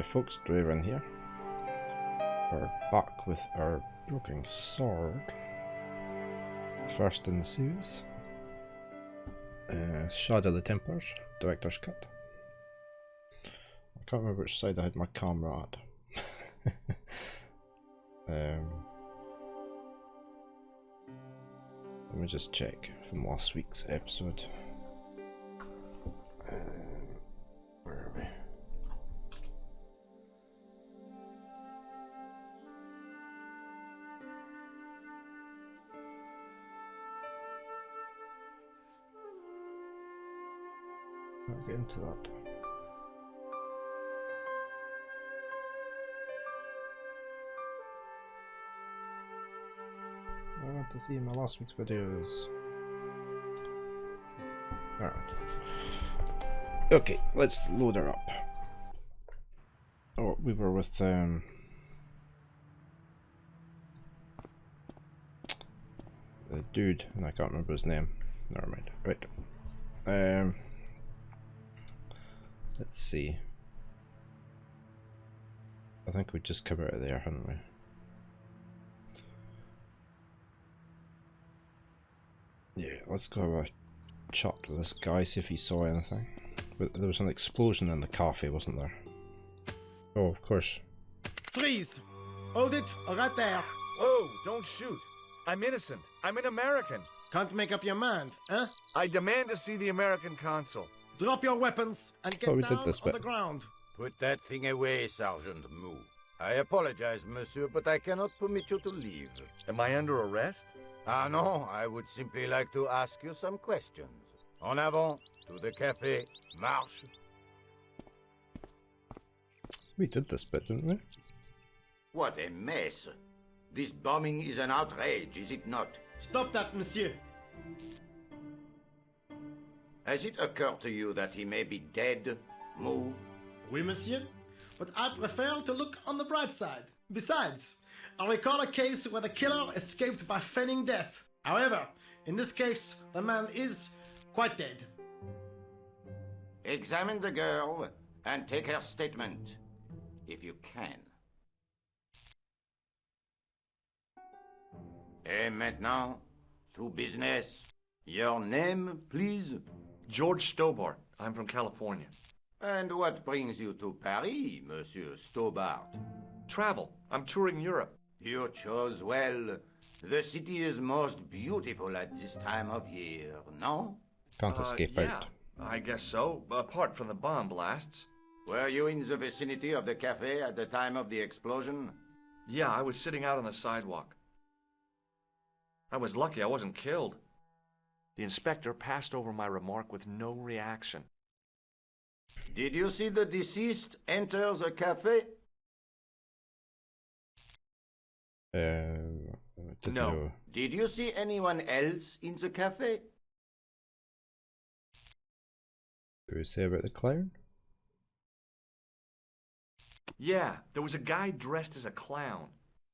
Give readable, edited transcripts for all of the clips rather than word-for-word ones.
folks, Draven here. We're back with our broken sword. First in the series. Shadow of the Templars, Director's Cut. I can't remember which side I had my camera at. Let me just check from last week's episode. Where are we? I'll get into that. I want to see my last week's videos. Alright. Okay, let's load her up. Oh, we were with the dude, and I can't remember his name. Never mind. Right. Let's see. I think we just come out of there, hadn't we? Yeah, let's go have a chat with this guy, see if he saw anything. But there was an explosion in the cafe, wasn't there? Oh, of course. Freeze! Hold it, right there. Oh, don't shoot. I'm innocent. I'm an American. Can't make up your mind, huh? I demand to see the American consul. Drop your weapons and get Thought we down did this on bit. the ground. Put that thing away, Sergeant Moo. I apologize, monsieur, but I cannot permit you to leave. Am I under arrest? Ah, no, I would simply like to ask you some questions. En avant, to the café, marche. We did this bit, didn't we? What a mess. This bombing is an outrage, is it not? Stop that, monsieur. Has it occurred to you that he may be dead, Moo? Oui, monsieur. But I prefer to look on the bright side. Besides, I recall a case where the killer escaped by feigning death. However, in this case, the man is quite dead. Examine the girl and take her statement, if you can. Et maintenant, to business. Your name, please? George Stobart. I'm from California. And what brings you to Paris, Monsieur Stobart? Travel. I'm touring Europe. You chose well. The city is most beautiful at this time of year, no? Can't escape yeah, out. I guess so, apart from the bomb blasts. Were you in the vicinity of the cafe at the time of the explosion? Yeah, I was sitting out on the sidewalk. I was lucky I wasn't killed. The inspector passed over my remark with no reaction. Did you see the deceased enter the cafe? No. Did you see anyone else in the cafe? Did we say about the clown? Yeah, there was a guy dressed as a clown.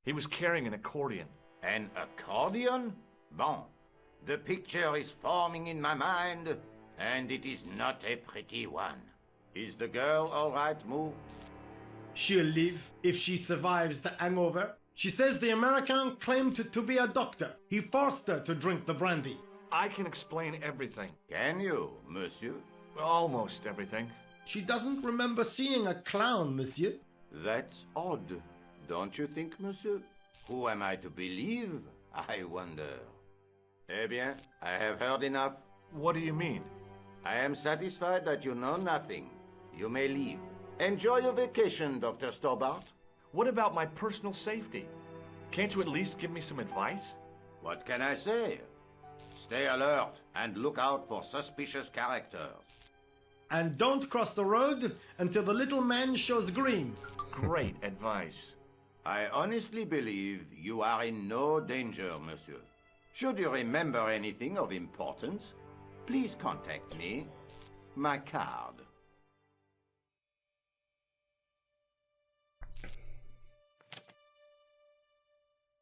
He was carrying an accordion. An accordion? Bon. The picture is forming in my mind, and it is not a pretty one. Is the girl all right, Moo? She'll live if she survives the hangover. She says the American claimed to be a doctor. He forced her to drink the brandy. I can explain everything. Can you, monsieur? Almost everything. She doesn't remember seeing a clown, monsieur. That's odd, don't you think, monsieur? Who am I to believe, I wonder? Eh bien, I have heard enough. What do you mean? I am satisfied that you know nothing. You may leave. Enjoy your vacation, Dr. Stobart. What about my personal safety? Can't you at least give me some advice? What can I say? Stay alert and look out for suspicious characters. And don't cross the road until the little man shows green. Great advice. I honestly believe you are in no danger, monsieur. Should you remember anything of importance, please contact me. My card.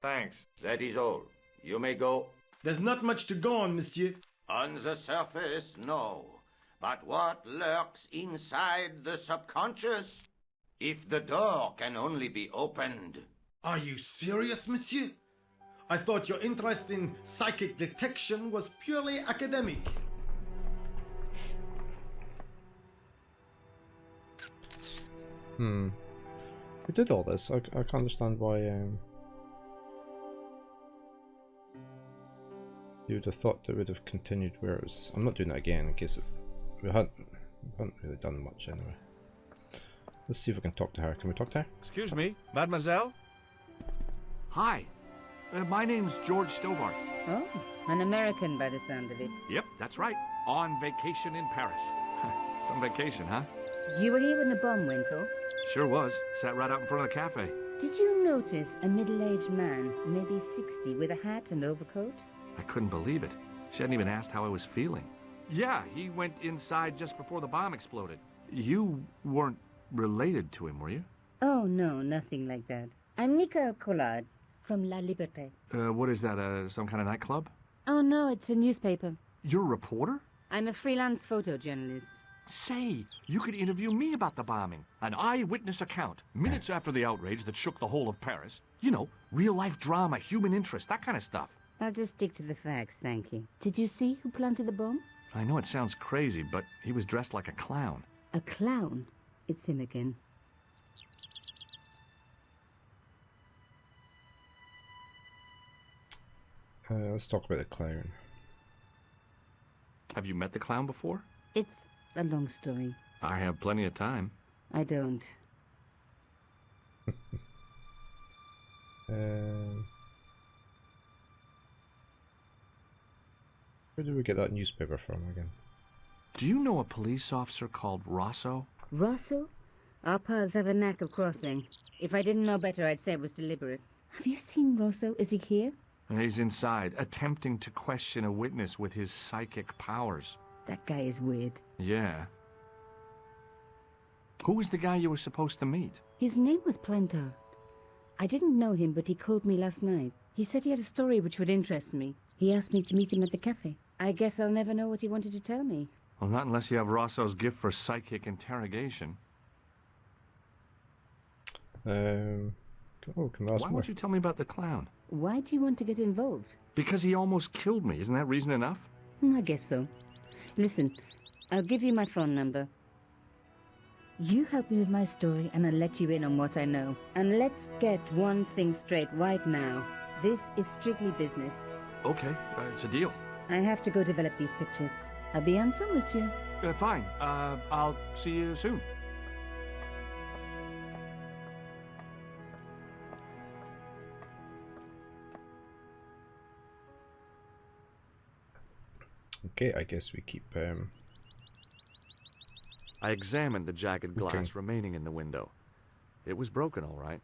Thanks. That is all. You may go. There's not much to go on, monsieur. On the surface, no. But what lurks inside the subconscious? If the door can only be opened... Are you serious, monsieur? I thought your interest in psychic detection was purely academic. We did all this. I can't understand why you would have thought that would have continued where it was. I'm not doing that again in case we hadn't really done much anyway. Let's see if we can talk to her. Can we talk to her? Excuse me, mademoiselle? Hi. My name's George Stobart. Oh, an American by the sound of it. Yep, that's right. On vacation in Paris. Some vacation, huh? You were here when the bomb went off? Sure was. Sat right out in front of the cafe. Did you notice a middle-aged man, maybe 60, with a hat and overcoat? I couldn't believe it. She hadn't even asked how I was feeling. Yeah, he went inside just before the bomb exploded. You weren't related to him, were you? Oh, no, nothing like that. I'm Nicole Collard from La Liberté. What is that, some kind of nightclub? Oh, no, it's a newspaper. You're a reporter? I'm a freelance photojournalist. Say, you could interview me about the bombing. An eyewitness account, minutes after the outrage that shook the whole of Paris. You know, real-life drama, human interest, that kind of stuff. I'll just stick to the facts, thank you. Did you see who planted the bomb? I know it sounds crazy, but he was dressed like a clown. A clown? It's him again. Let's talk about the clown. Have you met the clown before? It's a long story. I have plenty of time. I don't. Where did we get that newspaper from again? Do you know a police officer called Rosso? Rosso? Our paths have a knack of crossing. If I didn't know better, I'd say it was deliberate. Have you seen Rosso? Is he here? He's inside, attempting to question a witness with his psychic powers. That guy is weird. Yeah. Who was the guy you were supposed to meet? His name was Plantar. I didn't know him, but he called me last night. He said he had a story which would interest me. He asked me to meet him at the cafe. I guess I'll never know what he wanted to tell me. Well, not unless you have Rosso's gift for psychic interrogation. Can we ask Why more? won't you tell me about the clown? Why do you want to get involved? Because he almost killed me. Isn't that reason enough? I guess so. Listen, I'll give you my phone number. You help me with my story and I'll let you in on what I know. And let's get one thing straight right now. This is strictly business. Okay, it's a deal. I have to go develop these pictures. I'll be on soon, monsieur. Fine. I'll see you soon. Okay, I guess we keep I examined the jagged glass Okay. remaining in the window. It was broken, all right.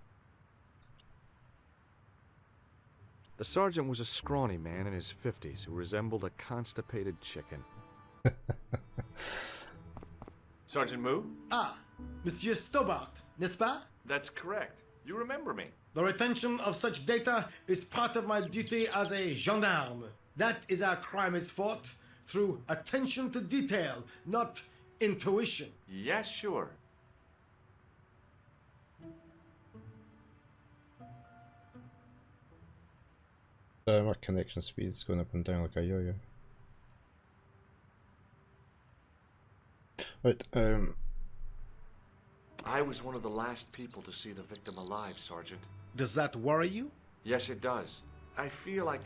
The sergeant was a scrawny man in his 50s who resembled a constipated chicken. Sergeant Moo? Ah, Monsieur Stobart, n'est-ce pas? That's correct. You remember me. The retention of such data is part of my duty as a gendarme. That is how crime is fought, through attention to detail, not intuition. Yes, sure. my connection speed's going up and down like a yo-yo. Right, I was one of the last people to see the victim alive, Sergeant. Does that worry you? Yes, it does. I feel I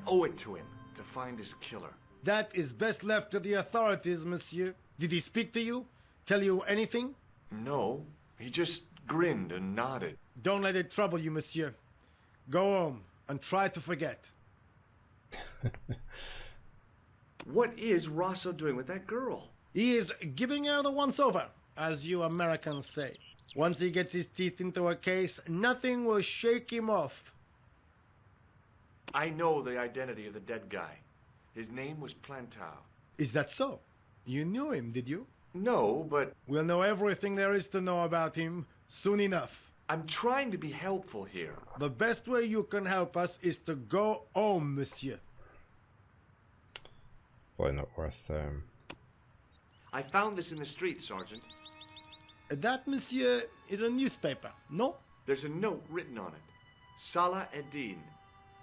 owe it to him to find his killer. That is best left to the authorities, monsieur. Did he speak to you? Tell you anything? No, he just grinned and nodded. Don't let it trouble you, monsieur. Go home and try to forget. What is Rosso doing with that girl? He is giving her the once-over, as you Americans say. Once he gets his teeth into a case, nothing will shake him off. I know the identity of the dead guy. His name was Plantar. Is that so? You knew him, did you? No, but We'll know everything there is to know about him soon enough. I'm trying to be helpful here. The best way you can help us is to go home, monsieur. probably not worth. I found this in the street, Sergeant. That, monsieur, is a newspaper, no? There's a note written on it. Salah Eddin,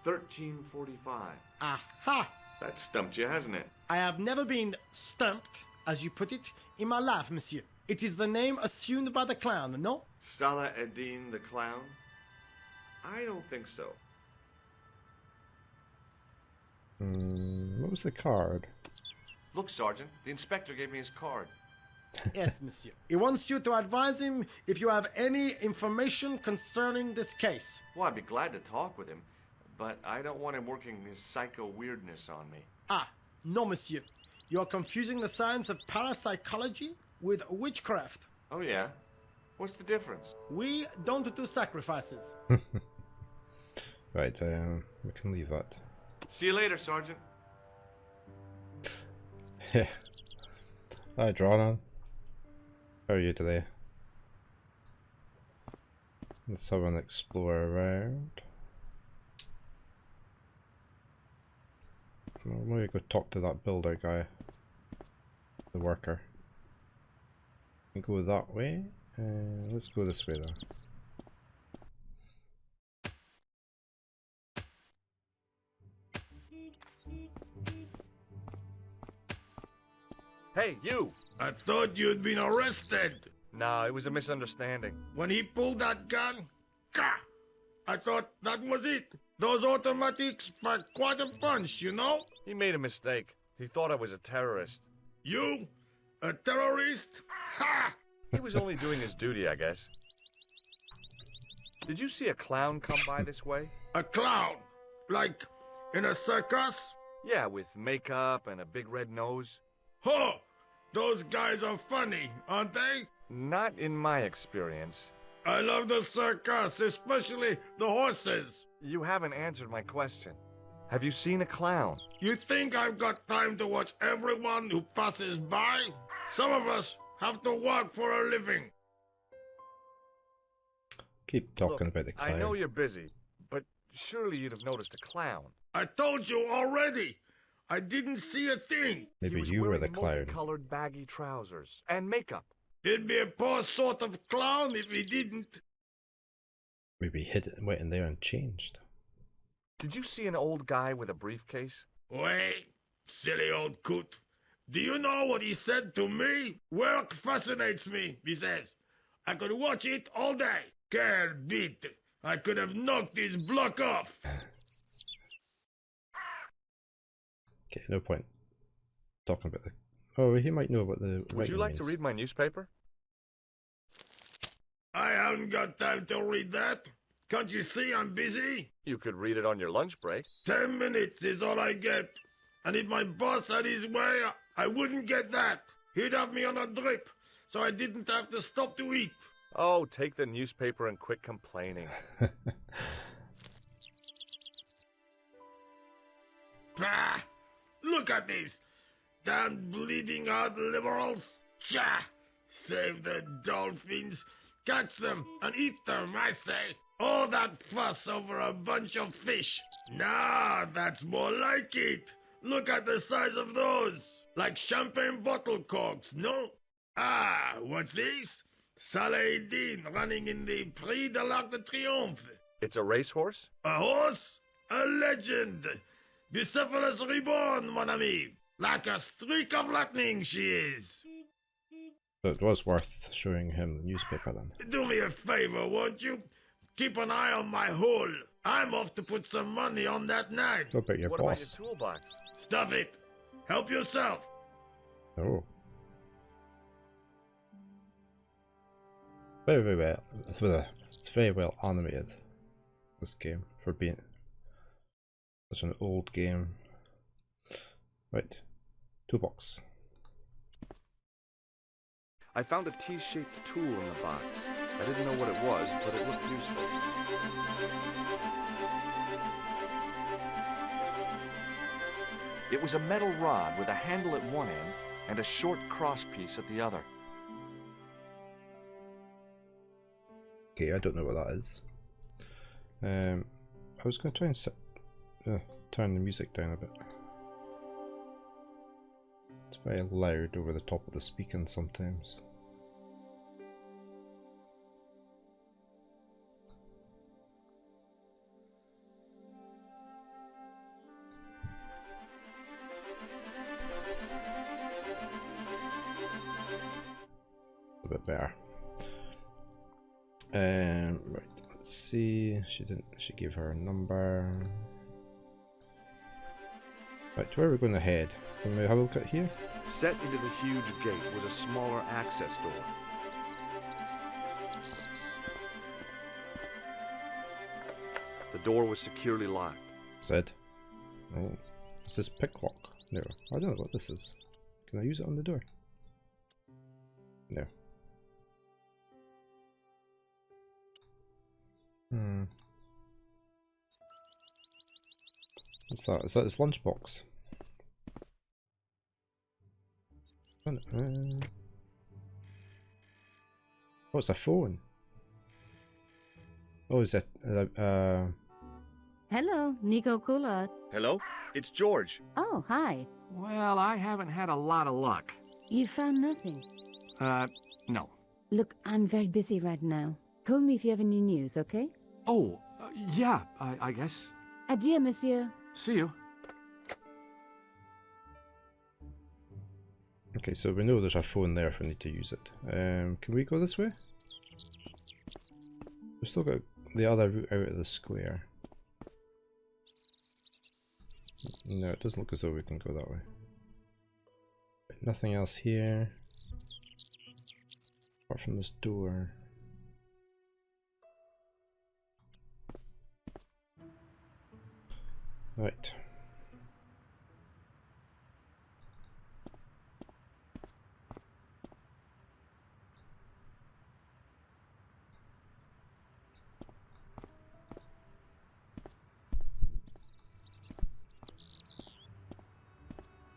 1345. Aha! That stumped you, hasn't it? I have never been stumped, as you put it, in my life, monsieur. It is the name assumed by the clown, no? Salah Eddin the clown? I don't think so. What was the card? Look, Sergeant, the inspector gave me his card. Yes, monsieur. He wants you to advise him if you have any information concerning this case. Well, I'd be glad to talk with him, but I don't want him working his psycho weirdness on me. Ah, no, monsieur. You are confusing the science of parapsychology with witchcraft. Oh, yeah? What's the difference? We don't do sacrifices. Right, we can leave that. See you later, Sergeant. Yeah. Hi, Drawn. How are you today? Let's have an explore around. Well, maybe go talk to that builder guy. The worker. We go that way. Let's go this way though. Hey, you! I thought you'd been arrested. No, it was a misunderstanding. When he pulled that gun, gah! I thought that was it. Those automatics pack quite a punch, you know? He made a mistake. He thought I was a terrorist. You? A terrorist? Ha! He was only doing his duty, I guess. Did you see a clown come by this way? A clown? Like in a circus? Yeah, with makeup and a big red nose. Huh! Those guys are funny, aren't they? Not in my experience. I love the circus, especially the horses. You haven't answered my question. Have you seen a clown? You think I've got time to watch everyone who passes by? Some of us have to work for a living. Keep talking Look, about the clown. I know you're busy, but surely you'd have noticed a clown. I told you already. I didn't see a thing. Maybe He was you were the wearing clown. multicolored baggy trousers and makeup. He'd be a poor sort of clown if he didn't. Maybe he hid it and went in there and changed. Did you see an old guy with a briefcase? Wait, silly old coot. Do you know what he said to me? Work fascinates me, he says. I could watch it all day. Quel bit. I could have knocked his block off. Okay, no point talking about the... Oh, he might know about the... Would you like to read my newspaper? I haven't got time to read that. Can't you see I'm busy? You could read it on your lunch break. 10 minutes is all I get. And if my boss had his way, I wouldn't get that. He'd have me on a drip, so I didn't have to stop to eat. Oh, take the newspaper and quit complaining. Bah! Look at this. Damn bleeding heart liberals. Tcha! Save the dolphins. Catch them and eat them, I say. All that fuss over a bunch of fish. Nah, that's more like it. Look at the size of those. Like champagne bottle corks, no? Ah, what's this? Salah-Eddin running in the Prix de l'Arc de Triomphe. It's a racehorse? A horse? A legend. Bucephalus reborn, mon ami. Like a streak of lightning she is. So it was worth showing him the newspaper then. Do me a favor, won't you? Keep an eye on my hole. I'm off to put some money on that night. What about your What boss? about your toolbox? Stuff it. Help yourself. Oh. Very well. It's very well animated, this game, for being such an old game. Right. Toolbox. I found a T-shaped tool in the box. I didn't know what it was, but it looked useful. It was a metal rod with a handle at one end and a short crosspiece at the other. Okay, I don't know what that is. I was going to try and turn the music down a bit. It's very loud over the top of the speaking sometimes. a bit better. Right, let's see. She gave her a number. Right, where are we going to head? Can we have a look at here? Set into the huge gate was a smaller access door. The door was securely locked. Said. Oh, is this pick lock? No, I don't know what this is. Can I use it on the door? No. What's that? Is that his lunchbox? Oh, it's a phone. Oh, is that Hello, Nico Coulard. Hello? It's George. Oh, hi. Well, I haven't had a lot of luck. You found nothing. No. Look, I'm very busy right now. Call me if you have any news, okay? Oh, yeah, I guess. Adieu, monsieur. See you. Okay, so we know there's a phone there if we need to use it. Can we go this way? We've still got the other route out of the square. No, it doesn't look as though we can go that way. Nothing else here. Apart from this door. Right.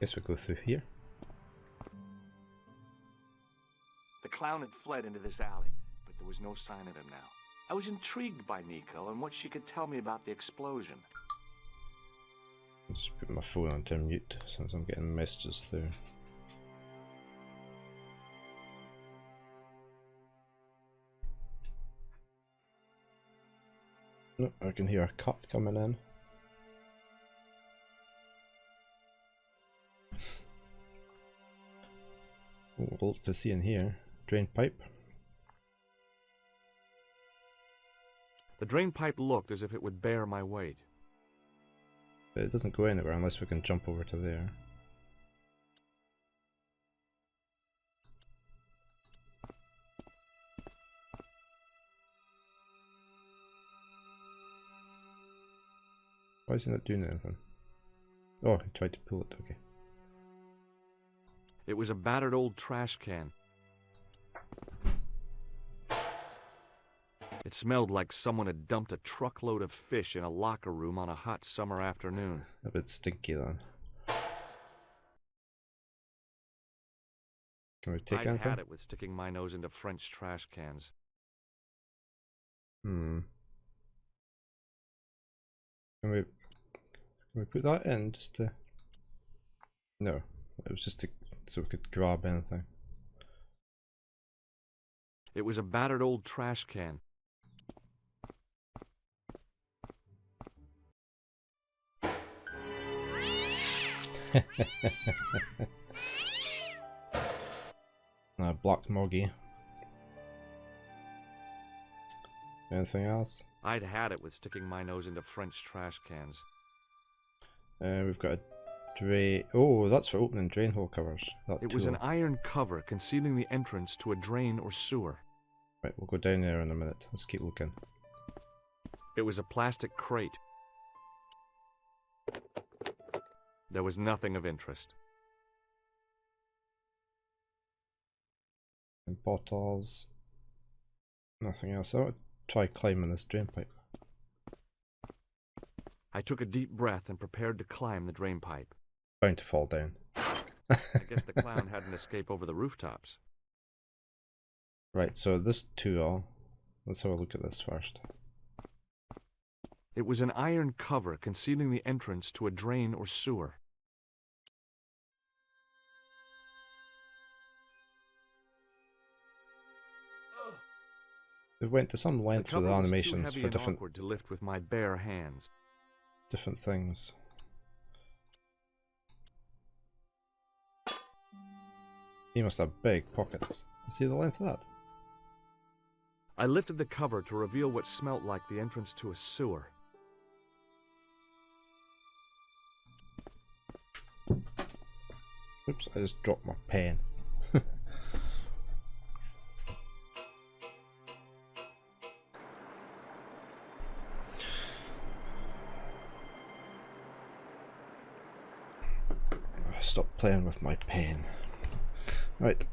Guess we go through here. The clown had fled into this alley, but there was no sign of him now. I was intrigued by Nico and what she could tell me about the explosion. I'll just put my phone onto mute since I'm getting messages through. No, I can hear a cut coming in. Oh, a lot to see in here. Drain pipe. The drain pipe looked as if it would bear my weight. But it doesn't go anywhere unless we can jump over to there. Why is he not doing anything? Oh, he tried to pull it, okay. It was a battered old trash can. It smelled like someone had dumped a truckload of fish in a locker room on a hot summer afternoon. A bit stinky then. Can we take I'd anything? had it with sticking my nose into French trash cans. Can we put that in just to... No, it was just to, so we could grab anything. It was a battered old trash can. Black Moggy. Anything else? I'd had it with sticking my nose into French trash cans. We've got a drain. Oh, that's for opening drain hole covers. It was an iron cover concealing the entrance to a drain or sewer. Right, we'll go down there in a minute. Let's keep looking. It was a plastic crate. There was nothing of interest. And bottles. Nothing else. I'll try climbing this drain pipe. I took a deep breath and prepared to climb the drain pipe. Bound to fall down. I guess the clown hadn't escaped over the rooftops. Right, so this tool. Let's have a look at this first. It was an iron cover concealing the entrance to a drain or sewer. They went to some length with the animations for different awkward to lift with my bare hands. different things. He must have big pockets. See the length of that? I lifted the cover to reveal what smelt like the entrance to a sewer. Oops, I just dropped my pen. Stop playing with my pen. Right.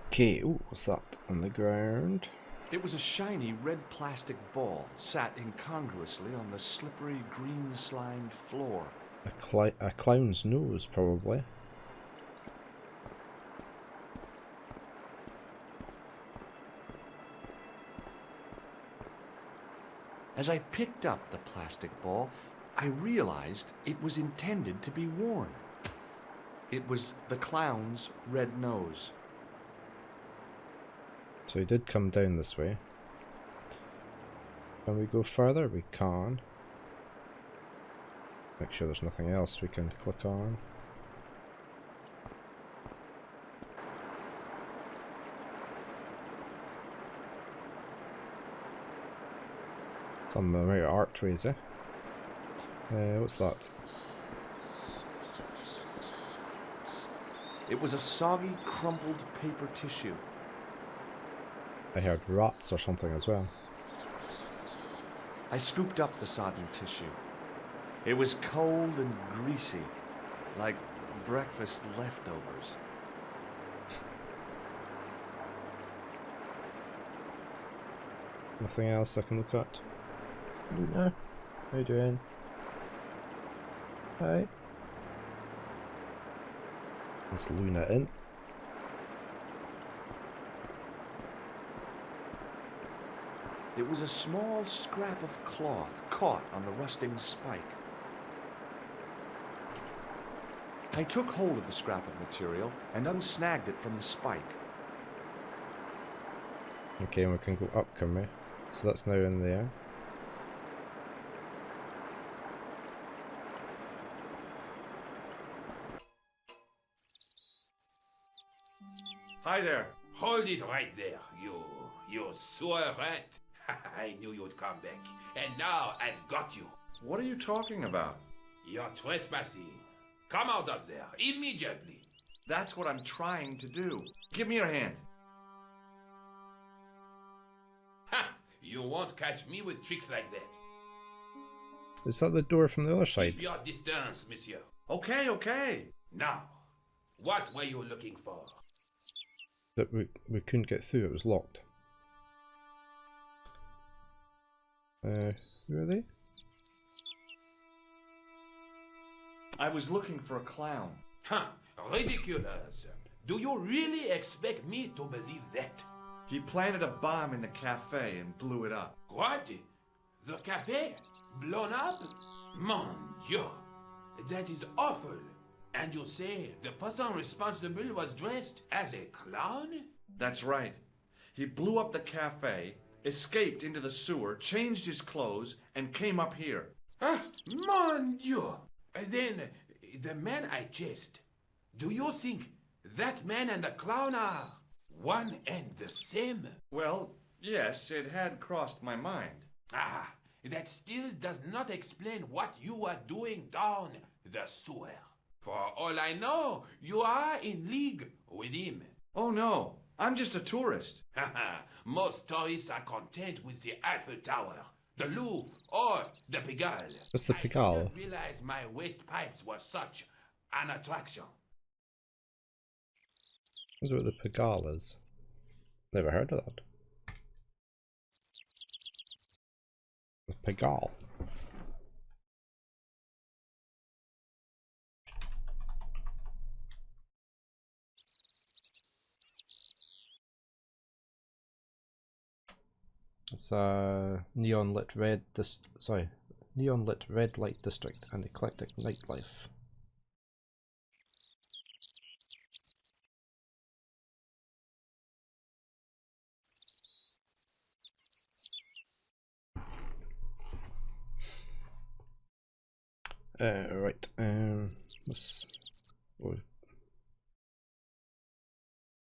Okay, ooh, what's that on the ground? It was a shiny red plastic ball, sat incongruously on the slippery green slimed floor. A clown's nose, probably. As I picked up the plastic ball, I realized it was intended to be worn. It was the clown's red nose. So he did come down this way. Can we go further? We can. Make sure there's nothing else we can click on. Some archways, eh? What's that? It was a soggy, crumpled paper tissue. I heard rats or something as well. I scooped up the sodden tissue. It was cold and greasy, like breakfast leftovers. Nothing else I can look at. Luna, how you doing? Hi. Is Luna in? It was a small scrap of cloth caught on the rusting spike. I took hold of the scrap of material and unsnagged it from the spike. Okay, and we can go up, can we? So that's now in there. Hi there. Hold it right there, you sewer rat. I knew you'd come back, and now I've got you. What are you talking about? You're trespassing. Come out of there, immediately. That's what I'm trying to do. Give me your hand. Ha! You won't catch me with tricks like that. Is that the door from the other side? Keep your distance, monsieur. Okay, okay. Now, what were you looking for? That we couldn't get through, it was locked. Who are they? I was looking for a clown. Huh, ridiculous. Do you really expect me to believe that? He planted a bomb in the cafe and blew it up. What? The cafe? Blown up? Mon Dieu, that is awful. And you say the person responsible was dressed as a clown? That's right. He blew up the cafe, escaped into the sewer, changed his clothes, and came up here. Ah, mon Dieu! Then, the man I chased, do you think that man and the clown are one and the same? Well, yes, it had crossed my mind. Ah, that still does not explain what you are doing down the sewer. For all I know, you are in league with him. Oh no, I'm just a tourist. Haha, most tourists are content with the Eiffel Tower, the Louvre, or the Pigalle. What's the I Pigalle? didn't realize my waste pipes were such an attraction. I wonder what the Pigalle is. Never heard of that. The Pigalle. It's a neon lit red light district and eclectic nightlife. Right, let's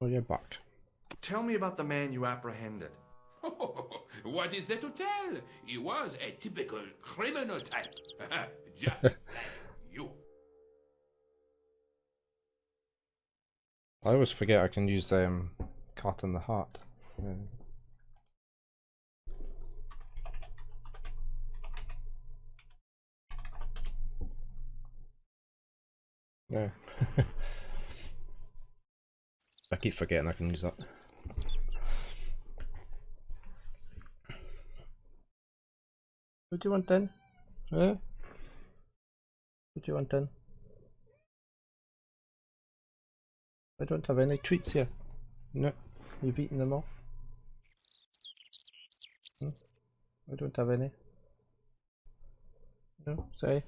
Oh, you're back. Tell me about the man you apprehended. What is there to tell? He was a typical criminal type. Just like you. I always forget I can use Cat in the Hat. Yeah. I keep forgetting I can use that. What do you want then? Eh? What do you want then? I don't have any treats here. No, you've eaten them all. I don't have any. No, sorry.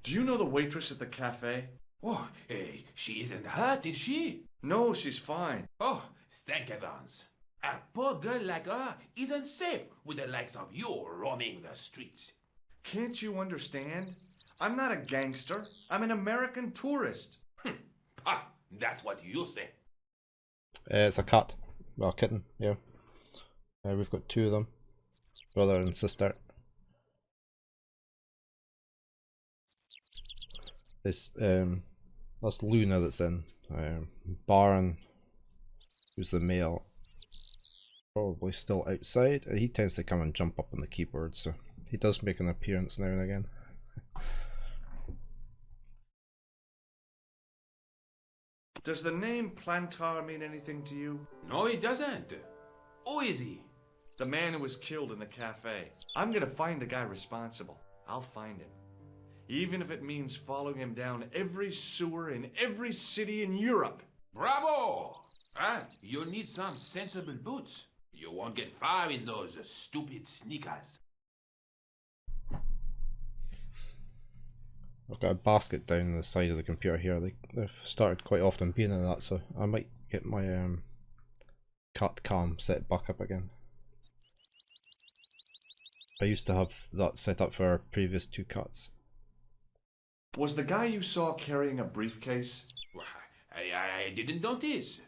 Do you know the waitress at the cafe? Oh, she isn't hurt, is she? No, she's fine. Oh, thank heavens. A poor girl like her isn't safe with the likes of you roaming the streets. Can't you understand? I'm not a gangster. I'm an American tourist. Ah, that's what you say. It's a cat. Well, a kitten, yeah. We've got two of them. Brother and sister. This, that's Luna that's in. Baron, who's the male, probably still outside. He tends to come and jump up on the keyboard, so he does make an appearance now and again. Does the name Plantar mean anything to you? No, he doesn't. Who is he? The man who was killed in the cafe. I'm gonna find the guy responsible. I'll find him. Even if it means following him down every sewer in every city in Europe. Bravo! Ah, you need some sensible boots. You won't get far in those stupid sneakers. I've got a basket down the side of the computer here. They've started quite often being in that, so I might get my cat cam set back up again. I used to have that set up for our previous two cats. Was the guy you saw carrying a briefcase? I didn't notice.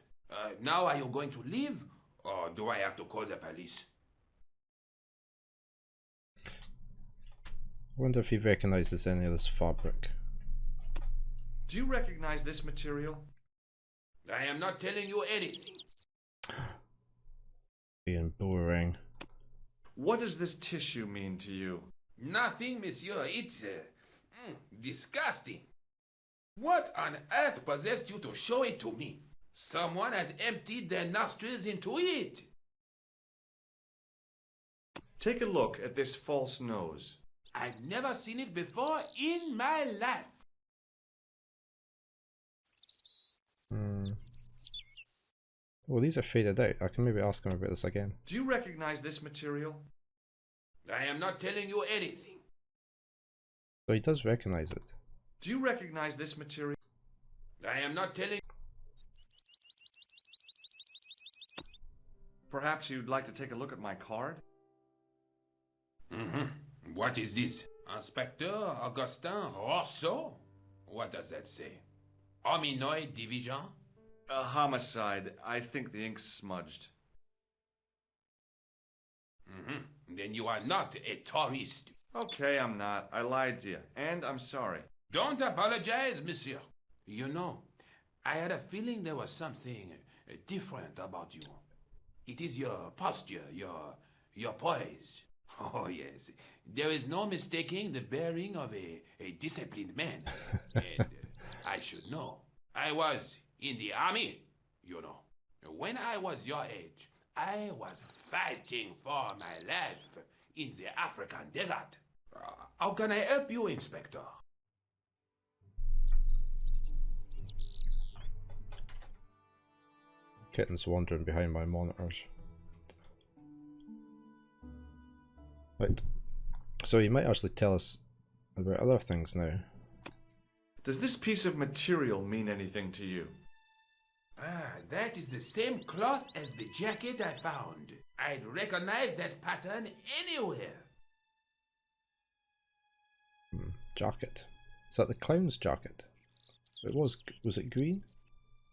Now are you going to leave? Or do I have to call the police? I wonder if he recognises any of this fabric. Do you recognize this material? I am not telling you anything. Being boring. What does this tissue mean to you? Nothing, monsieur. It's disgusting. What on earth possessed you to show it to me? Someone has emptied their nostrils into it. Take a look at this false nose. I've never seen it before in my life. Well, these are faded out. I can maybe ask him about this again. Do you recognize this material? I am not telling you anything. So he does recognise it. Do you recognize this material? I am not telling. Perhaps you'd like to take a look at my card? What is this? Inspector Augustin Rousseau? What does that say? Hominoid Division? A homicide. I think the ink's smudged. Then you are not a tourist. Okay, I'm not. I lied to you. And I'm sorry. Don't apologize, monsieur. You know, I had a feeling there was something different about you. It is your posture, your poise. Oh, yes. There is no mistaking the bearing of a disciplined man. And I should know. I was in the army, you know. When I was your age, I was fighting for my life in the African desert. How can I help you, Inspector? Kitten's wandering behind my monitors. Right. So he might actually tell us about other things now. Does this piece of material mean anything to you? Ah, that is the same cloth as the jacket I found. I'd recognize that pattern anywhere. Jacket. Is that the clown's jacket? Was it green?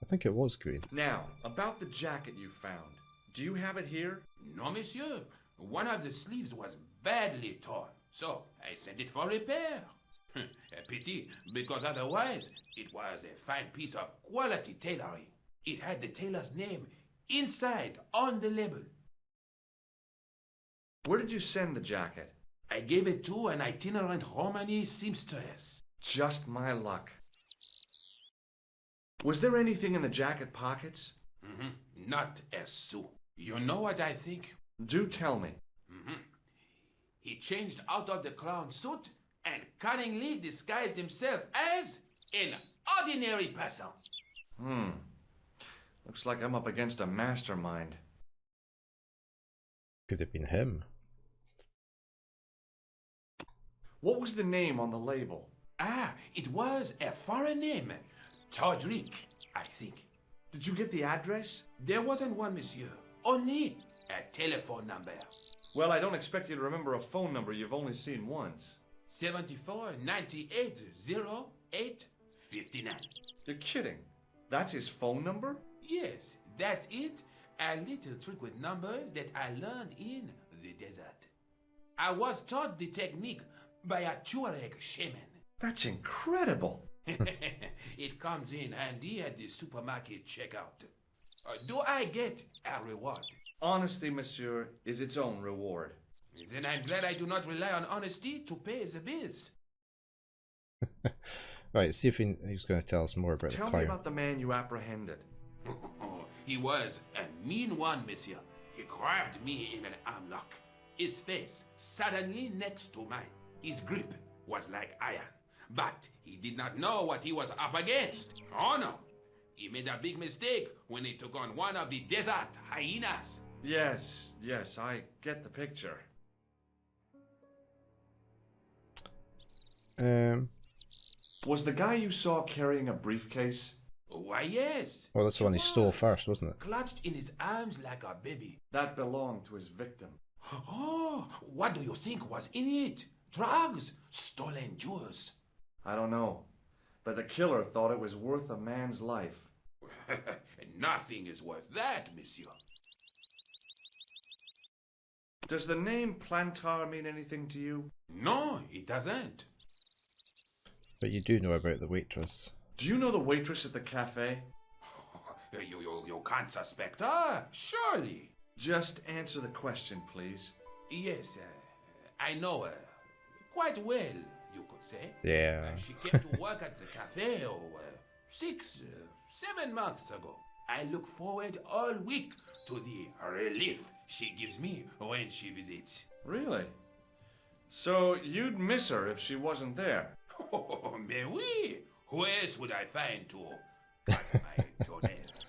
I think it was green. Now, about the jacket you found. Do you have it here? No, monsieur. One of the sleeves was badly torn, so I sent it for repair. A pity, because otherwise it was a fine piece of quality tailoring. It had the tailor's name inside on the label. Where did you send the jacket? I gave it to an itinerant Romani seamstress. Just my luck. Was there anything in the jacket pockets? Not a sou. You know what I think? Do tell me. He changed out of the clown suit and cunningly disguised himself as an ordinary person. Looks like I'm up against a mastermind. Could have been him. What was the name on the label? Ah, it was a foreign name. Todrick, I think. Did you get the address? There wasn't one, monsieur. Only a telephone number. Well, I don't expect you to remember a phone number you've only seen once. 74 98 08 59. You're kidding. That's his phone number? Yes, that's it. A little trick with numbers that I learned in the desert. I was taught the technique by a Tuareg shaman. That's incredible. It comes in handy at the supermarket checkout. Do I get a reward? Honesty, monsieur, is its own reward. Then I'm glad I do not rely on honesty to pay the bills. Right, see if he's going to tell us more about the Tell me clown. about the man you apprehended. He was a mean one, monsieur. He grabbed me in an armlock. His face suddenly next to mine. His grip was like iron. But he did not know what he was up against. Oh no! He made a big mistake when he took on one of the desert hyenas. Yes, I get the picture. Was the guy you saw carrying a briefcase? Why, yes. Well, that's the one he stole first, wasn't it? Clutched in his arms like a baby. That belonged to his victim. Oh, what do you think was in it? Drugs? Stolen jewels? I don't know, but the killer thought it was worth a man's life. Nothing is worth that, monsieur. Does the name Plantar mean anything to you? No, it doesn't. But you do know about the waitress. Do you know the waitress at the cafe? You can't suspect her, surely. Just answer the question, please. Yes, I know her. Quite well, you could say. Yeah. She came to work at the cafe 7 months ago. I look forward all week to the relief she gives me when she visits. Really? So you'd miss her if she wasn't there? Oh, mais oui. Who else would I find to my toenails?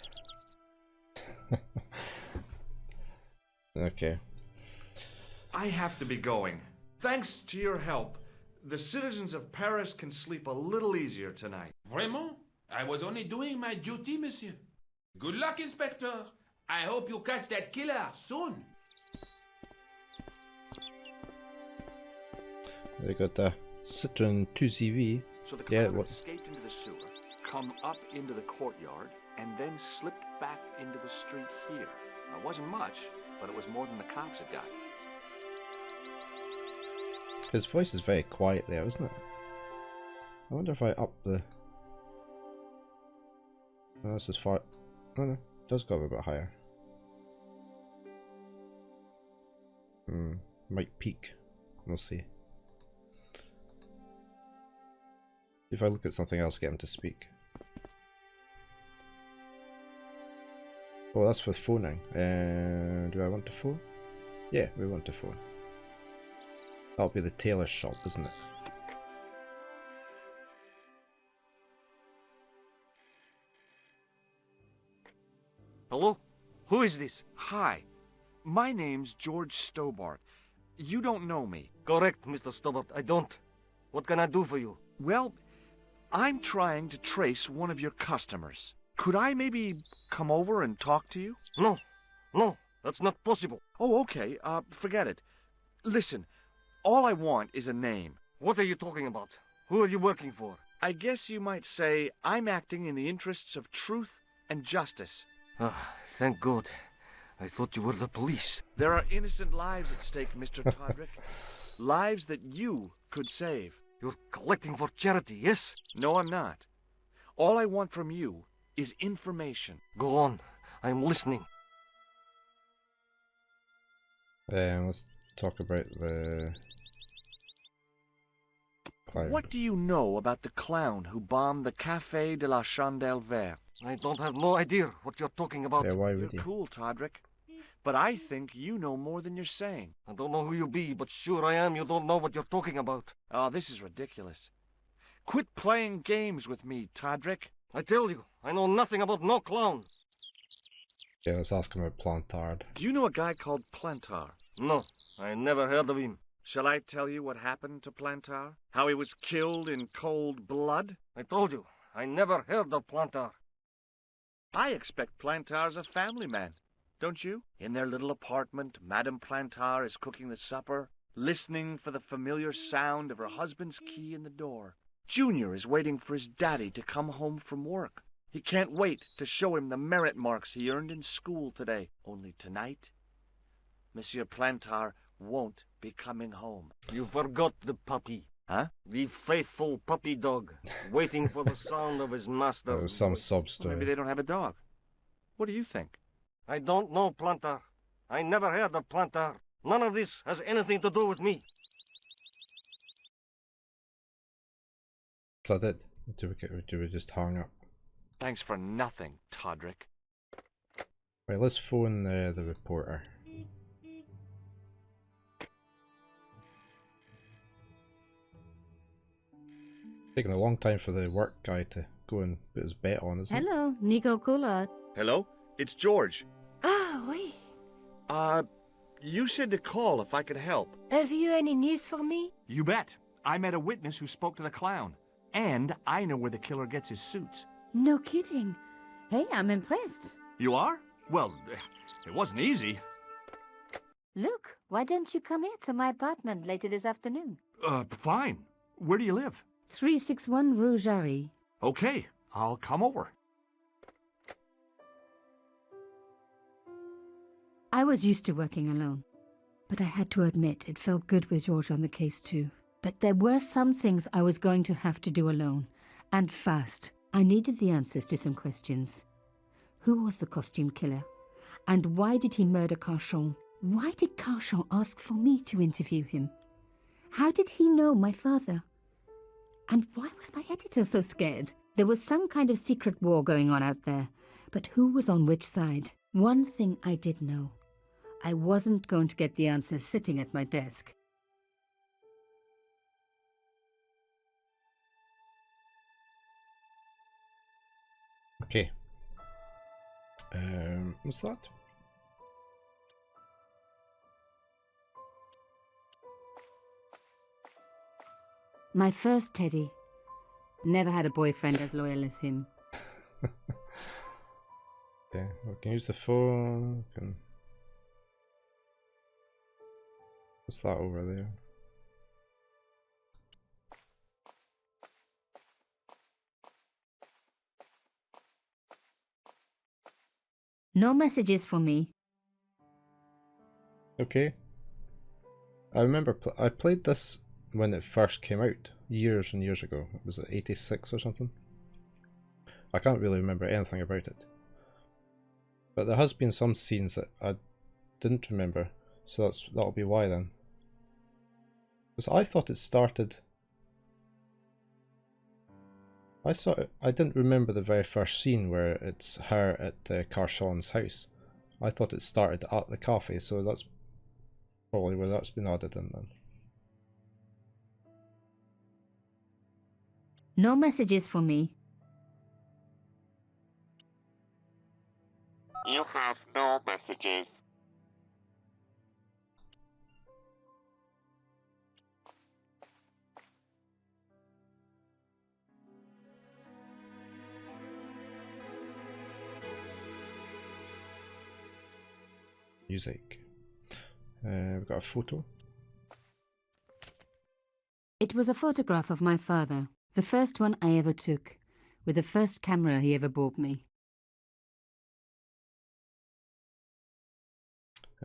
Okay. I have to be going. Thanks to your help, the citizens of Paris can sleep a little easier tonight. Vraiment? I was only doing my duty, monsieur. Good luck, Inspector. I hope you catch that killer soon. They got the Citroen 2CV. So the Yeah, clown what- escaped into the sewer, come up into the courtyard, and then slipped back into the street here. Now, it wasn't much, but it was more than the cops had got. His voice is very quiet there, isn't it? I wonder if I up the... Oh, this is far... Oh no, it does go a bit higher. Might peak. We'll see. If I look at something else, get him to speak. Oh, that's for phoning. Do I want to phone? Yeah, we want to phone. That'll be the tailor shop, isn't it? Hello? Who is this? Hi. My name's George Stobart. You don't know me. Correct, Mr. Stobart. I don't. What can I do for you? Well, I'm trying to trace one of your customers. Could I maybe come over and talk to you? No. No, that's not possible. Oh, okay. Forget it. Listen, all I want is a name. What are you talking about? Who are you working for? I guess you might say I'm acting in the interests of truth and justice. Ah, thank God. I thought you were the police. There are innocent lives at stake, Mr. Todrick. Lives that you could save. You're collecting for charity, yes? No, I'm not. All I want from you is information. Go on. I'm listening. Let's talk about the clown. What do you know about the clown who bombed the Café de la Chandelle Verte? I don't have no idea what you're talking about. Yeah, why You're would you? cool, Todrick. But I think you know more than you're saying. I don't know who you be, but sure I am you don't know what you're talking about. Oh, this is ridiculous. Quit playing games with me, Todrick. I tell you, I know nothing about no clown. Yeah, let's ask him about Plantard. Do you know a guy called Plantar? No, I never heard of him. Shall I tell you what happened to Plantar? How he was killed in cold blood? I told you, I never heard of Plantar. I expect Plantar's a family man, don't you? In their little apartment, Madame Plantar is cooking the supper, listening for the familiar sound of her husband's key in the door. Junior is waiting for his daddy to come home from work. He can't wait to show him the merit marks he earned in school today. Only tonight, Monsieur Plantar won't be coming home. You forgot the puppy. Huh? The faithful puppy dog, waiting for the sound of his master. There was some sub Well, story. maybe they don't have a dog. What do you think? I don't know Plantar. I never heard of Plantar. None of this has anything to do with me. So I did. Do we just hang up? Thanks for nothing, Todrick. Right, let's phone the reporter. Taking a long time for the work guy to go and put his bet on, isn't it? Hello, Nico Coulard. Hello? It's George. Ah, oui. You said to call if I could help. Have you any news for me? You bet. I met a witness who spoke to the clown. And I know where the killer gets his suits. No kidding. Hey, I'm impressed. You are? Well, it wasn't easy. Look, why don't you come here to my apartment later this afternoon? Fine. Where do you live? 361 Rue Jarry. Okay, I'll come over. I was used to working alone, but I had to admit it felt good with George on the case too. But there were some things I was going to have to do alone, and fast. I needed the answers to some questions. Who was the costume killer? And why did he murder Carchon? Why did Carchon ask for me to interview him? How did he know my father? And why was my editor so scared? There was some kind of secret war going on out there, but who was on which side? One thing I did know. I wasn't going to get the answers sitting at my desk. Okay. What's that? My first Teddy. Never had a boyfriend as loyal as him. Okay, we can use the phone. What's that over there? No messages for me. Okay. I remember I played this when it first came out, years and years ago. Was it 86 or something? I can't really remember anything about it. But there has been some scenes that I didn't remember, so that'll be why then. Because I thought it started... I didn't remember the very first scene where it's her at Carchon's house. I thought it started at the cafe, so that's probably where that's been added in then. No messages for me. You have no messages. Music. We've got a photo. It was a photograph of my father, the first one I ever took, with the first camera he ever bought me.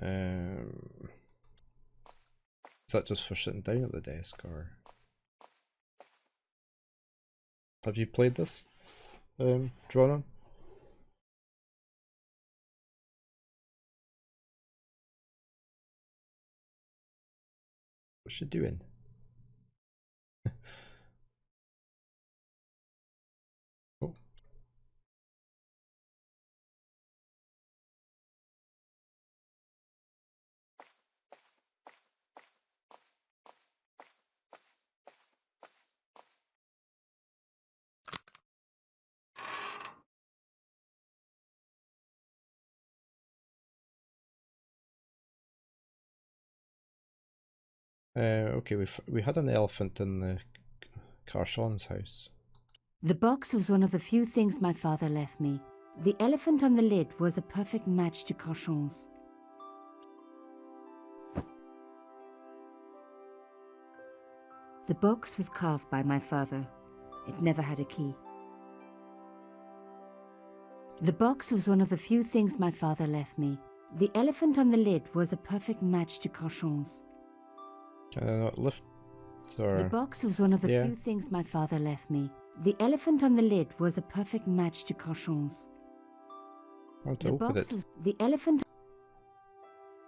Is that just for sitting down at the desk, or have you played this, Dronon? What's she doing? Oh. Okay, we had an elephant in the Carshon's house. The box was one of the few things my father left me. The elephant on the lid was a perfect match to Cochon's. The box was carved by my father. It never had a key. The box was one of the few things my father left me. The elephant on the lid was a perfect match to Cochon's. Can I not lift or... The box was one of the few things my father left me. The elephant on the lid was a perfect match to Cochon's. I want to open it. The elephant...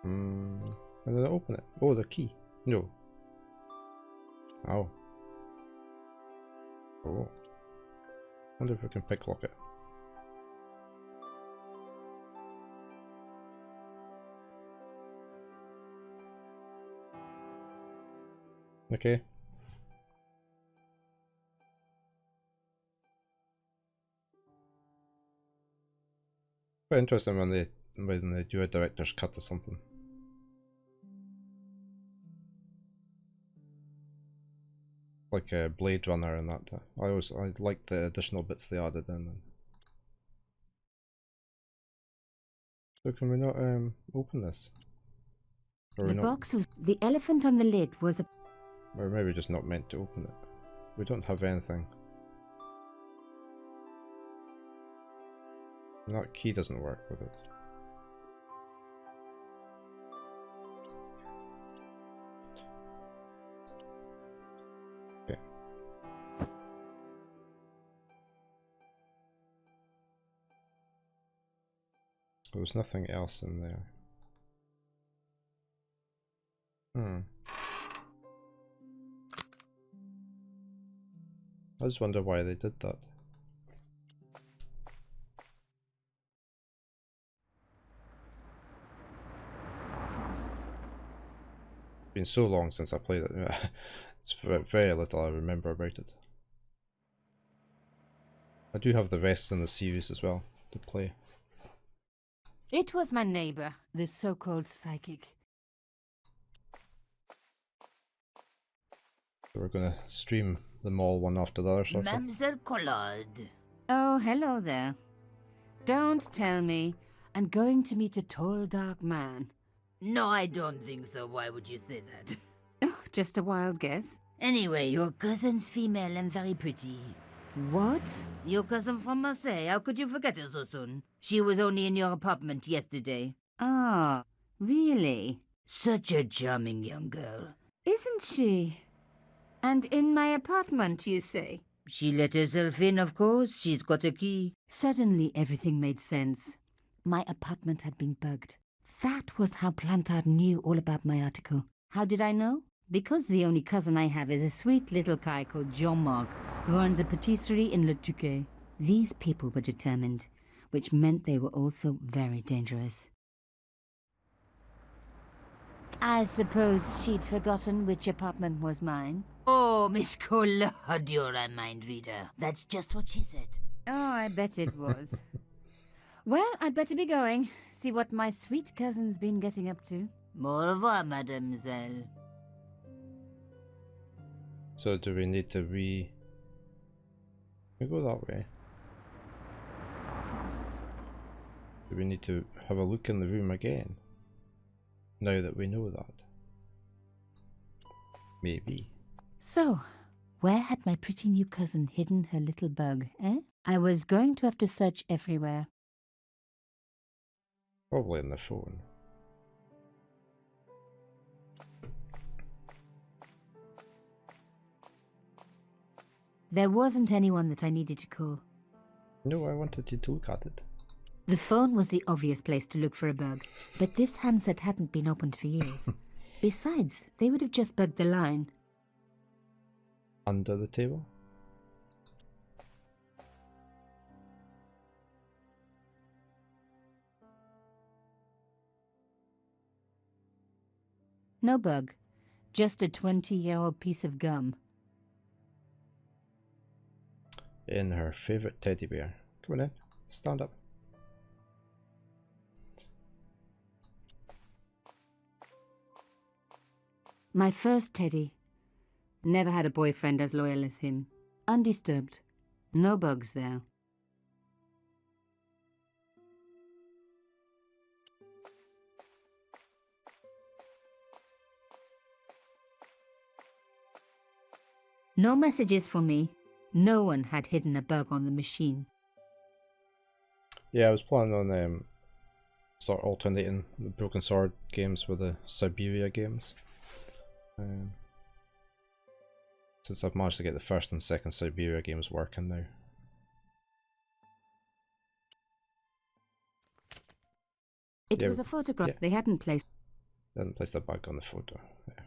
How did I open it? Oh, the key. No. Oh. Oh. Wonder if we can picklock it. Okay. Quite interesting when they do a director's cut or something. Like a Blade Runner and that. I like the additional bits they added in. So can we not open this? Or The elephant on the lid was a... Or maybe just not meant to open it. We don't have anything. And that key doesn't work with it. Okay. There was nothing else in there. I just wonder why they did that. It's been so long since I played it. It's very little I remember about it. I do have the rest in the series as well to play. It was my neighbor, the so-called psychic. So we're gonna stream them all one after the other, sort of. Mademoiselle Collard. Oh, hello there. Don't tell me. I'm going to meet a tall, dark man. No, I don't think so. Why would you say that? Oh, just a wild guess. Anyway, your cousin's female and very pretty. What? Your cousin from Marseille. How could you forget her so soon? She was only in your apartment yesterday. Ah, really? Such a charming young girl. Isn't she? And in my apartment, you say? She let herself in, of course. She's got a key. Suddenly, everything made sense. My apartment had been bugged. That was how Plantard knew all about my article. How did I know? Because the only cousin I have is a sweet little guy called Jean-Marc, who runs a patisserie in Le Touquet. These people were determined, which meant they were also very dangerous. I suppose she'd forgotten which apartment was mine. Oh, Miss Collard, you're a mind reader. That's just what she said. Oh, I bet it was. Well, I'd better be going. See what my sweet cousin's been getting up to. Au revoir, mademoiselle. So do we need to we go that way? Do we need to have a look in the room again? Now that we know that. Maybe. So, where had my pretty new cousin hidden her little bug, eh? I was going to have to search everywhere. Probably on the phone. There wasn't anyone that I needed to call. No, I wanted you to look at it. The phone was the obvious place to look for a bug, but this handset hadn't been opened for years. Besides, they would have just bugged the line. Under the table? No bug, just a 20-year-old piece of gum. In her favourite teddy bear. Come on in, stand up. My first teddy. Never had a boyfriend as loyal as him. Undisturbed. No bugs there. No messages for me. No one had hidden a bug on the machine. Yeah, I was planning on sort of alternating the Broken Sword games with the Siberia games. Since I've managed to get the first and second Siberia games working now. It was a photograph. Yeah. They hadn't placed. They hadn't placed a bug on the photo. Yeah.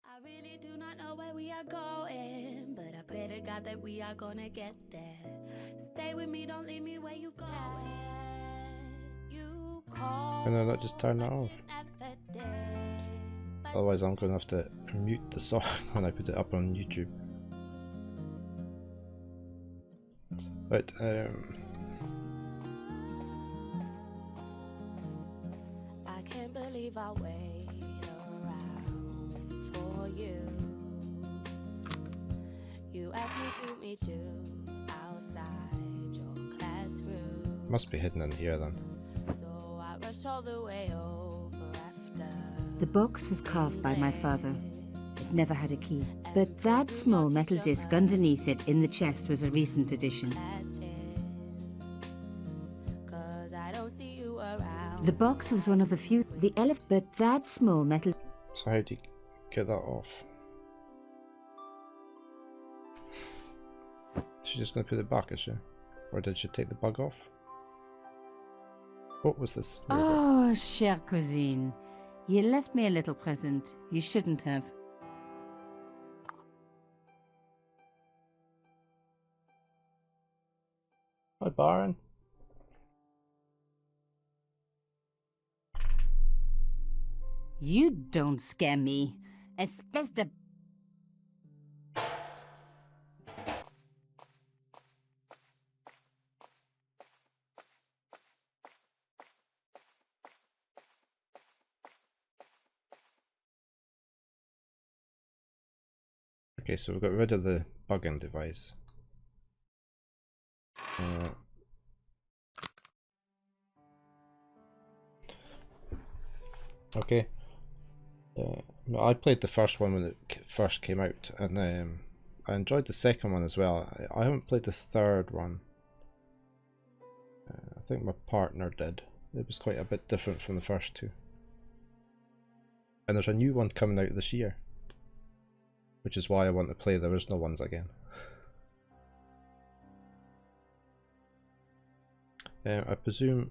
I really do not know where we are going, but I pray to God that we are gonna get there. Stay with me, don't leave me where you go. You call. Can I not just turn that off? Otherwise I'm going to have to mute the song when I put it up on YouTube. Right, I can't believe I wait around for you. You asked me to meet you outside your classroom. must be hidden in here then. So I rush all the way over after. The box was carved by my father. It never had a key. But that small metal disc underneath it in the chest was a recent addition. The box was one of the few. But that small metal. So how do you get that off? She's just going to put it back, is she? Or did she take the bug off? What was this? Oh, chère cousine. You left me a little present. You shouldn't have. Hi, Baron. You don't scare me. Especially. Okay, so we got rid of the bugging device. Okay. I played the first one when it first came out, and I enjoyed the second one as well. I haven't played the third one. I think my partner did. It was quite a bit different from the first two. And there's a new one coming out this year, which is why I want to play the original ones again. I presume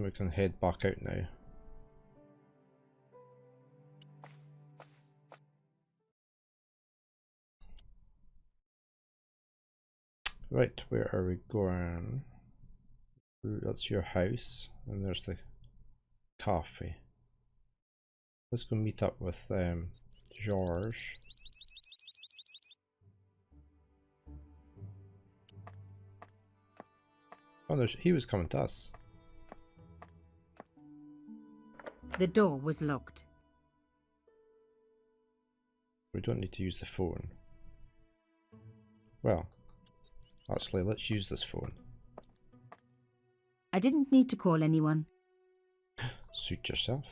we can head back out now. Right, where are we going? That's your house, and there's the cafe. Let's go meet up with George. Oh no, he was coming to us. The door was locked. We don't need to use the phone. Well, actually, let's use this phone. I didn't need to call anyone. Suit yourself.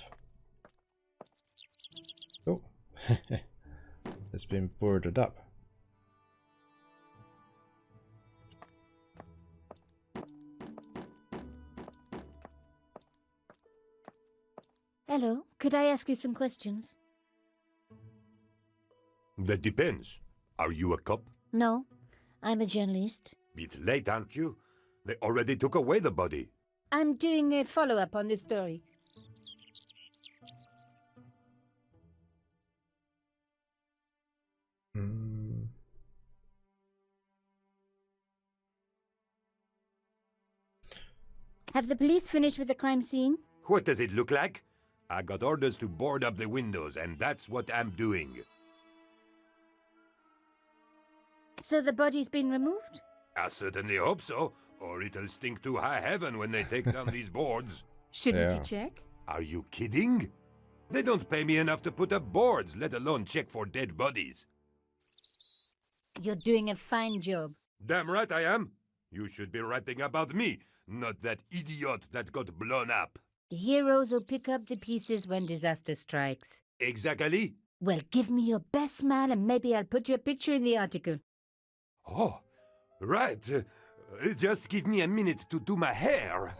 Oh, it's been boarded up. Hello, could I ask you some questions? That depends. Are you a cop? No, I'm a journalist. Bit late, aren't you? They already took away the body. I'm doing a follow-up on this story. Have the police finished with the crime scene? What does it look like? I got orders to board up the windows, and that's what I'm doing. So the body's been removed? I certainly hope so, or it'll stink to high heaven when they take down these boards. Shouldn't you check? Are you kidding? They don't pay me enough to put up boards, let alone check for dead bodies. You're doing a fine job. Damn right I am. You should be writing about me, not that idiot that got blown up. The heroes will pick up the pieces when disaster strikes. Exactly. Well, give me your best smile and maybe I'll put your picture in the article. Oh, right. Just give me a minute to do my hair.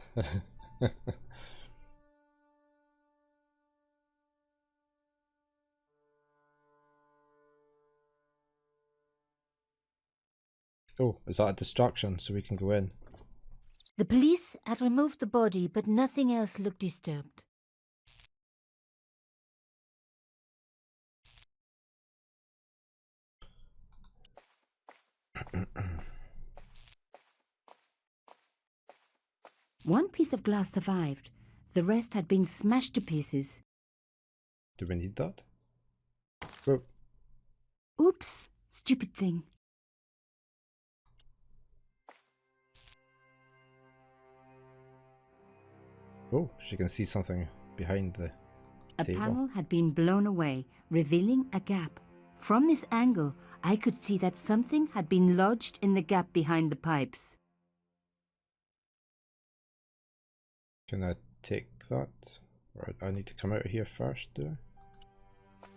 Oh, is that a distraction so we can go in? The police had removed the body, but nothing else looked disturbed. One piece of glass survived. The rest had been smashed to pieces. Do we need that? Oh. Oops, stupid thing. Oh, she can see something behind the table. A panel had been blown away, revealing a gap. From this angle, I could see that something had been lodged in the gap behind the pipes. Can I take that? Or I need to come out of here first, do I?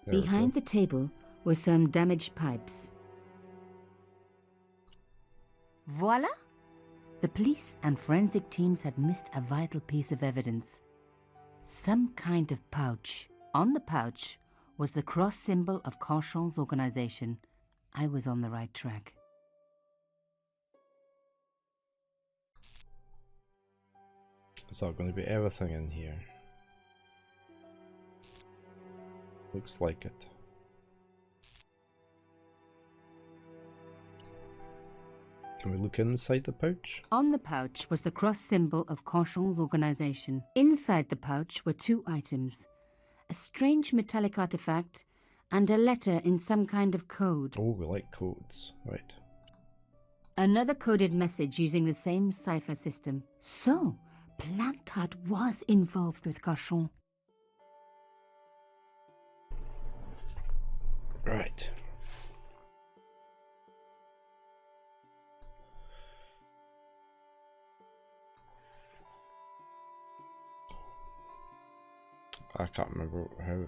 There Behind the table were some damaged pipes. Voila! The police and forensic teams had missed a vital piece of evidence. Some kind of pouch. On the pouch was the cross symbol of Cochon's organization. I was on the right track. Is that going to be everything in here? Looks like it. Can we look inside the pouch? On the pouch was the cross symbol of Cochon's organization. Inside the pouch were two items: a strange metallic artifact and a letter in some kind of code. Oh, we like codes. Right. Another coded message using the same cipher system. So, Plantard was involved with Cochon. Right. I can't remember how.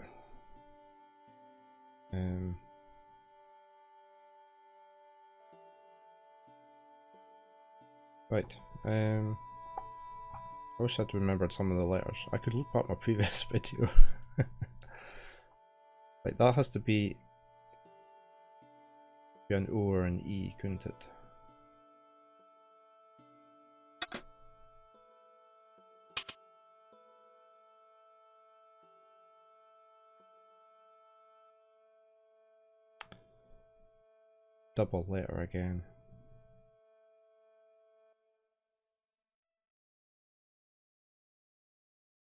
Right. I wish I'd remembered some of the letters. I could look up my previous video. Right, that has to be an O or an E, couldn't it? Double letter again.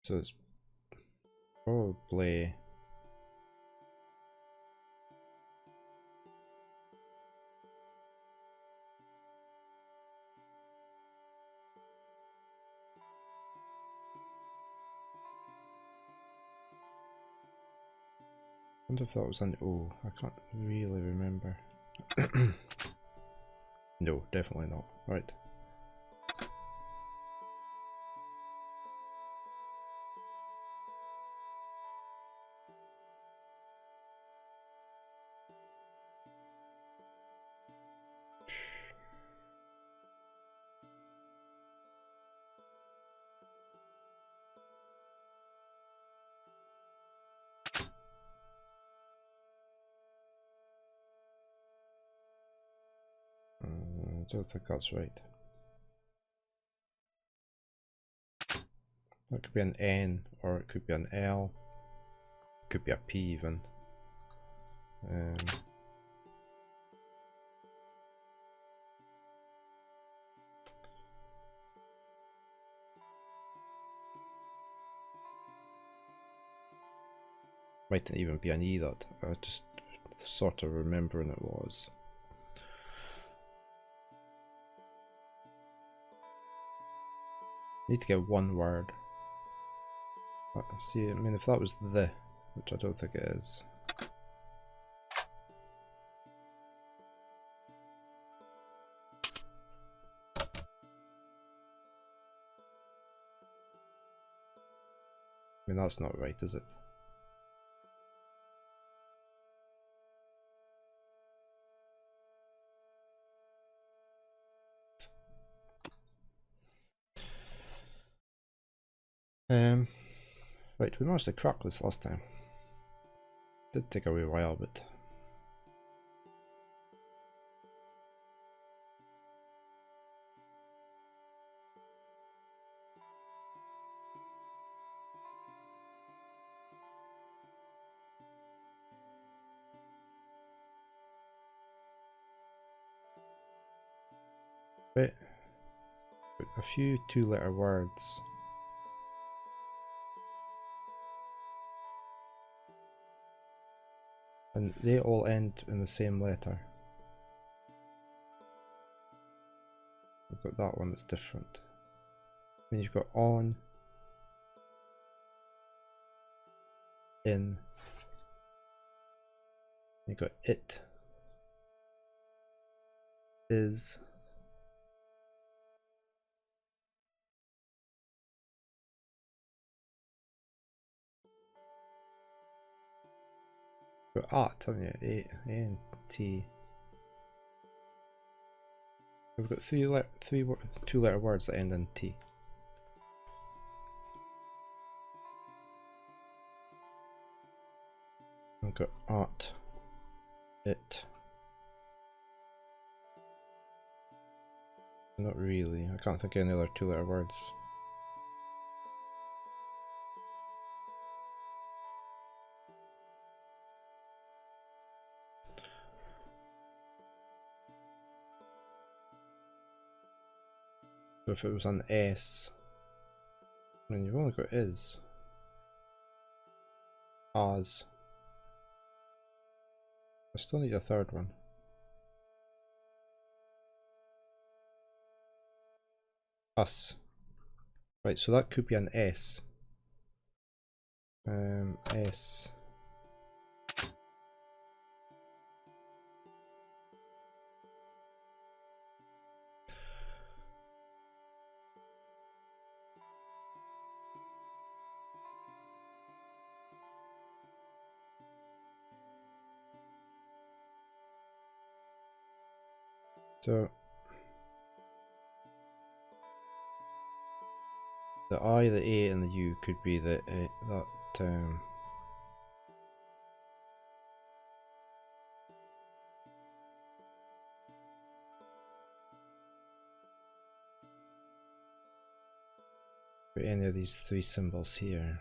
So it's probably I wonder if that was an O. I can't really remember. No, definitely not. Right. don't think that's right. That could be an N, or it could be an L. It could be a P even. Mightn't even be an E that I just sort of remembering it was. Need to get one word. See, I mean, if that was the, which I don't think it is. I mean, that's not right, is it? Right, we managed to crack this last time. Did take a wee while, but right. A few two-letter words. And they all end in the same letter. We've got that one that's different. Then you've got on, in, you've got it, is, you've got at, haven't you? A-N-T. We've got two-letter words that end in T. We've got at, it. Not really. I can't think of any other two-letter words. So if it was an S, I mean, you've only got is, as. I still need a third one. Us. Right, so that could be an S. S. So the I, the A, and the U could be the any of these three symbols here.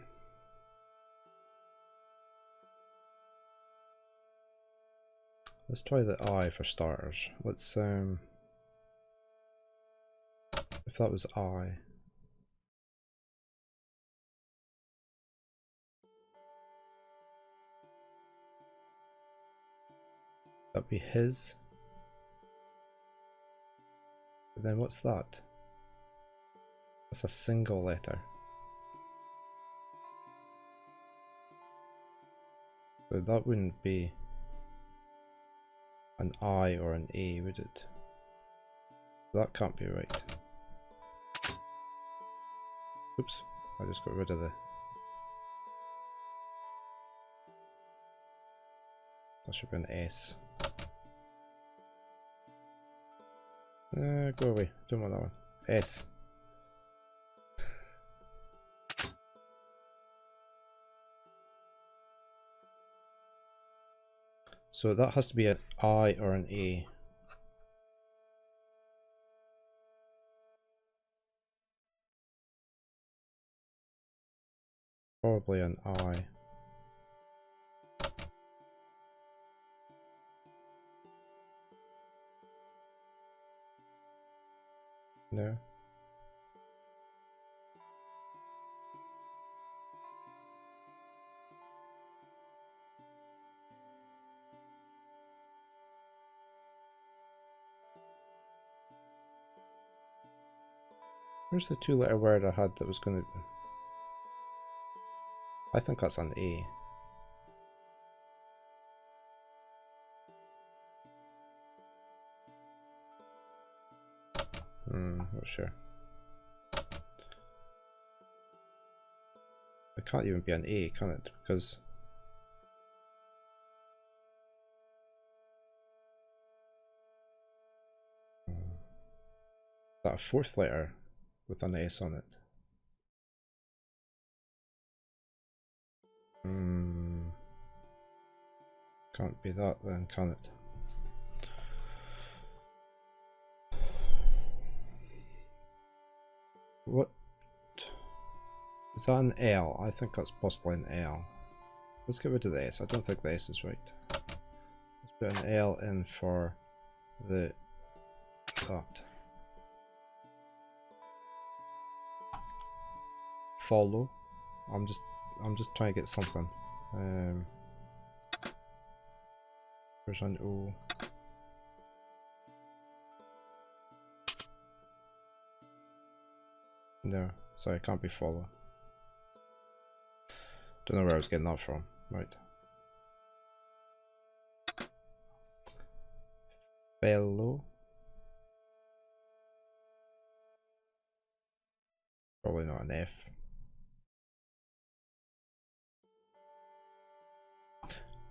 Let's try the I for starters. Let's if that was I. That'd be his. But then what's that? That's a single letter. So that wouldn't be an I or an A, would it? That can't be right. Oops, I just got rid of the... That should be an S. Go away, don't want that one. S. So that has to be an I or an A. Probably an eye. No. Where's the 2-letter word I had that was going to... I think that's an A. Not sure. It can't even be an A, can it? Because... Is that a 4th letter with an S on it? Can't be that then, can it? What? Is that an L? I think that's possibly an L. Let's get rid of the S. I don't think the S is right. Let's put an L in for the that. Follow. I'm just trying to get something. Where's an O? No, sorry, it can't be follow. Don't know where I was getting that from. Right. Fellow. Probably not an F.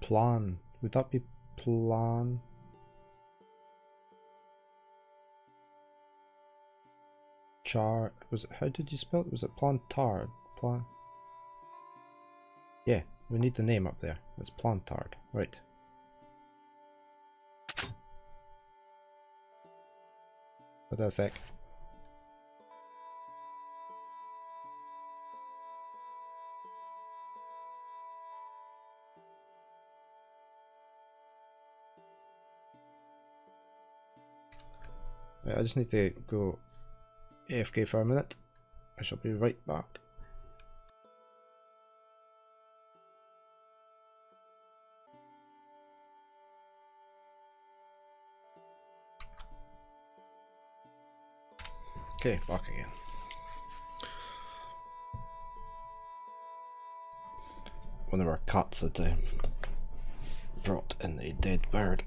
Plan. Would that be plan? Char. Was it? How did you spell it? Was it plantard? Plan. Yeah, we need the name up there. It's plantard. Right. Hold on a sec. I just need to go AFK for a minute. I shall be right back. Okay, back again. One of our cats had brought in a dead bird.